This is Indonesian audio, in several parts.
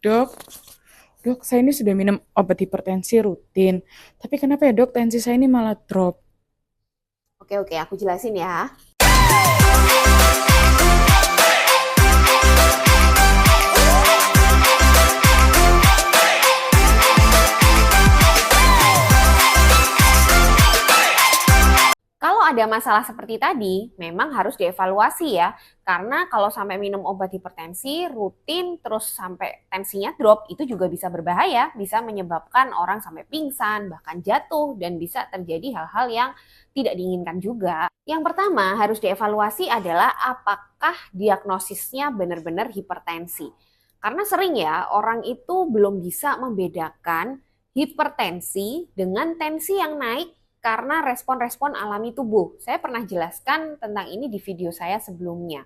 Dok, dok, saya ini sudah minum obat hipertensi rutin. Tapi kenapa ya dok, tensi saya ini malah drop? Oke, aku jelasin ya. Kalau ada masalah seperti tadi, memang harus dievaluasi ya. Karena kalau sampai minum obat hipertensi rutin terus sampai tensinya drop, itu juga bisa berbahaya, bisa menyebabkan orang sampai pingsan, bahkan jatuh, dan bisa terjadi hal-hal yang tidak diinginkan juga. Yang pertama harus dievaluasi adalah apakah diagnosisnya benar-benar hipertensi. Karena sering ya orang itu belum bisa membedakan hipertensi dengan tensi yang naik karena respon-respon alami tubuh. Saya pernah jelaskan tentang ini di video saya sebelumnya.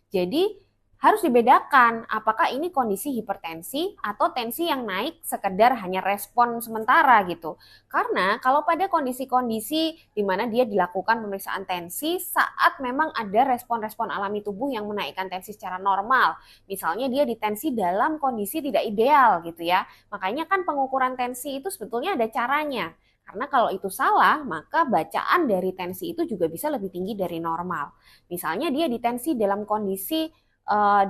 Jadi harus dibedakan apakah ini kondisi hipertensi atau tensi yang naik sekedar hanya respon sementara gitu. Karena kalau pada kondisi-kondisi di mana dia dilakukan pemeriksaan tensi saat memang ada respon-respon alami tubuh yang menaikkan tensi secara normal. Misalnya dia ditensi dalam kondisi tidak ideal gitu ya. Makanya kan pengukuran tensi itu sebetulnya ada caranya. Karena kalau itu salah, maka bacaan dari tensi itu juga bisa lebih tinggi dari normal. Misalnya dia ditensi dalam kondisi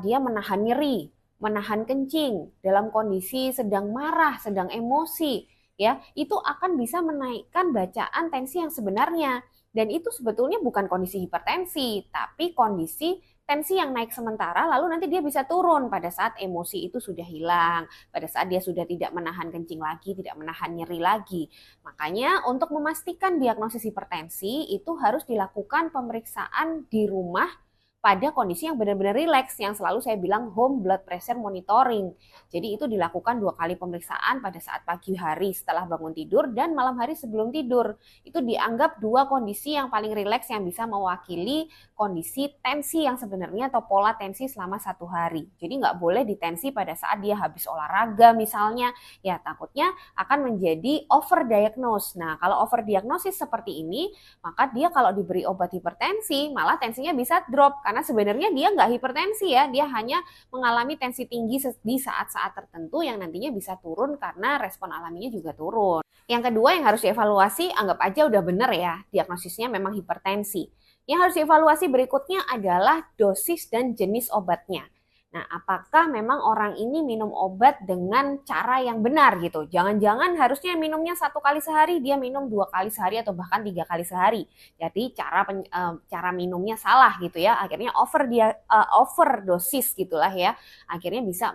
dia menahan nyeri, menahan kencing, dalam kondisi sedang marah, sedang emosi, ya itu akan bisa menaikkan bacaan tensi yang sebenarnya. Dan itu sebetulnya bukan kondisi hipertensi, tapi kondisi tensi yang naik sementara, lalu nanti dia bisa turun pada saat emosi itu sudah hilang, pada saat dia sudah tidak menahan kencing lagi, tidak menahan nyeri lagi. Makanya untuk memastikan diagnosis hipertensi itu harus dilakukan pemeriksaan di rumah pada kondisi yang benar-benar rileks, yang selalu saya bilang home blood pressure monitoring. Jadi itu dilakukan 2 kali pemeriksaan pada saat pagi hari setelah bangun tidur dan malam hari sebelum tidur. Itu dianggap 2 kondisi yang paling rileks yang bisa mewakili kondisi tensi yang sebenarnya atau pola tensi selama 1 hari. Jadi nggak boleh ditensi pada saat dia habis olahraga misalnya, ya takutnya akan menjadi overdiagnose. Nah kalau overdiagnosis seperti ini, maka dia kalau diberi obat hipertensi malah tensinya bisa drop karena sebenarnya dia nggak hipertensi ya, dia hanya mengalami tensi tinggi di saat-saat tertentu yang nantinya bisa turun karena respon alaminya juga turun. Yang kedua yang harus dievaluasi, anggap aja udah bener ya, diagnosisnya memang hipertensi. Yang harus dievaluasi berikutnya adalah dosis dan jenis obatnya. Nah, apakah memang orang ini minum obat dengan cara yang benar gitu? Jangan-jangan harusnya minumnya 1 kali sehari, dia minum 2 kali sehari atau bahkan 3 kali sehari. Jadi cara minumnya salah gitu ya. Akhirnya overdosis gitulah ya. Akhirnya bisa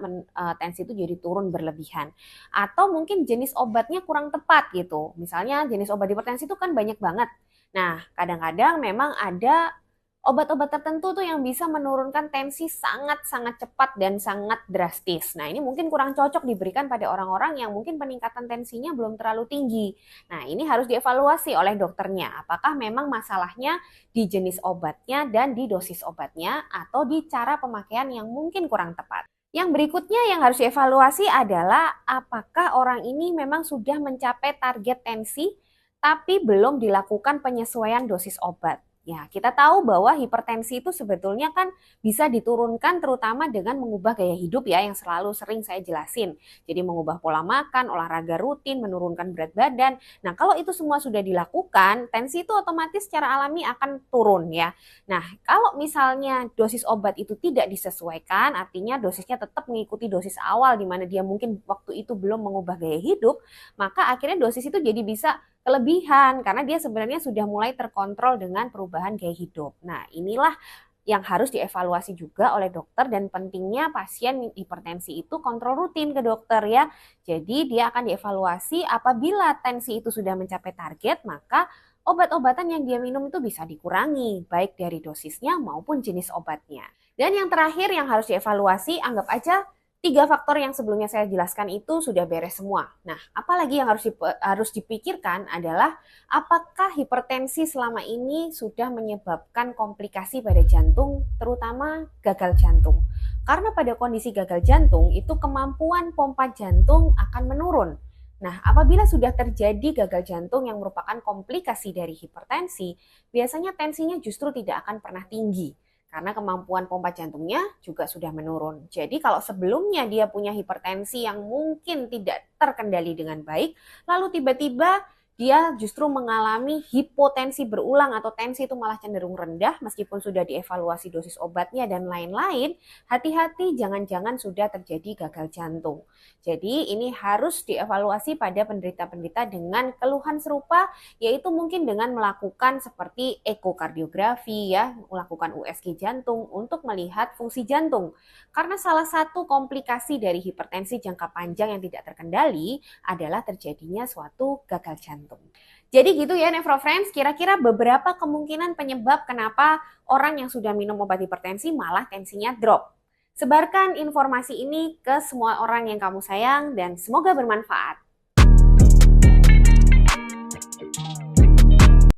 tensi itu jadi turun berlebihan. Atau mungkin jenis obatnya kurang tepat gitu. Misalnya jenis obat hipertensi itu kan banyak banget. Nah, kadang-kadang memang ada obat-obat tertentu tuh yang bisa menurunkan tensi sangat-sangat cepat dan sangat drastis. Nah, ini mungkin kurang cocok diberikan pada orang-orang yang mungkin peningkatan tensinya belum terlalu tinggi. Nah, ini harus dievaluasi oleh dokternya. Apakah memang masalahnya di jenis obatnya dan di dosis obatnya atau di cara pemakaian yang mungkin kurang tepat. Yang berikutnya yang harus dievaluasi adalah apakah orang ini memang sudah mencapai target tensi tapi belum dilakukan penyesuaian dosis obat. Ya, kita tahu bahwa hipertensi itu sebetulnya kan bisa diturunkan terutama dengan mengubah gaya hidup ya yang selalu sering saya jelasin. Jadi mengubah pola makan, olahraga rutin, menurunkan berat badan. Nah, kalau itu semua sudah dilakukan, tensi itu otomatis secara alami akan turun ya. Nah, kalau misalnya dosis obat itu tidak disesuaikan, artinya dosisnya tetap mengikuti dosis awal di mana dia mungkin waktu itu belum mengubah gaya hidup, maka akhirnya dosis itu jadi bisa kelebihan karena dia sebenarnya sudah mulai terkontrol dengan perubahan gaya hidup. Nah, inilah yang harus dievaluasi juga oleh dokter dan pentingnya pasien hipertensi itu kontrol rutin ke dokter ya. Jadi dia akan dievaluasi apabila tensi itu sudah mencapai target, maka obat-obatan yang dia minum itu bisa dikurangi, baik dari dosisnya maupun jenis obatnya. Dan yang terakhir yang harus dievaluasi, anggap aja 3 faktor yang sebelumnya saya jelaskan itu sudah beres semua. Nah, apalagi yang harus dipikirkan adalah apakah hipertensi selama ini sudah menyebabkan komplikasi pada jantung, terutama gagal jantung. Karena pada kondisi gagal jantung itu kemampuan pompa jantung akan menurun. Nah, apabila sudah terjadi gagal jantung yang merupakan komplikasi dari hipertensi, biasanya tensinya justru tidak akan pernah tinggi. karena kemampuan pompa jantungnya juga sudah menurun. Jadi kalau sebelumnya dia punya hipertensi yang mungkin tidak terkendali dengan baik, lalu tiba-tiba dia justru mengalami hipotensi berulang atau tensi itu malah cenderung rendah meskipun sudah dievaluasi dosis obatnya dan lain-lain, hati-hati jangan-jangan sudah terjadi gagal jantung. Jadi ini harus dievaluasi pada penderita-penderita dengan keluhan serupa, yaitu mungkin dengan melakukan seperti ekokardiografi ya, melakukan USG jantung untuk melihat fungsi jantung. Karena salah satu komplikasi dari hipertensi jangka panjang yang tidak terkendali adalah terjadinya suatu gagal jantung. Jadi gitu ya Nefro Friends, kira-kira beberapa kemungkinan penyebab kenapa orang yang sudah minum obat hipertensi malah tensinya drop. Sebarkan informasi ini ke semua orang yang kamu sayang dan semoga bermanfaat.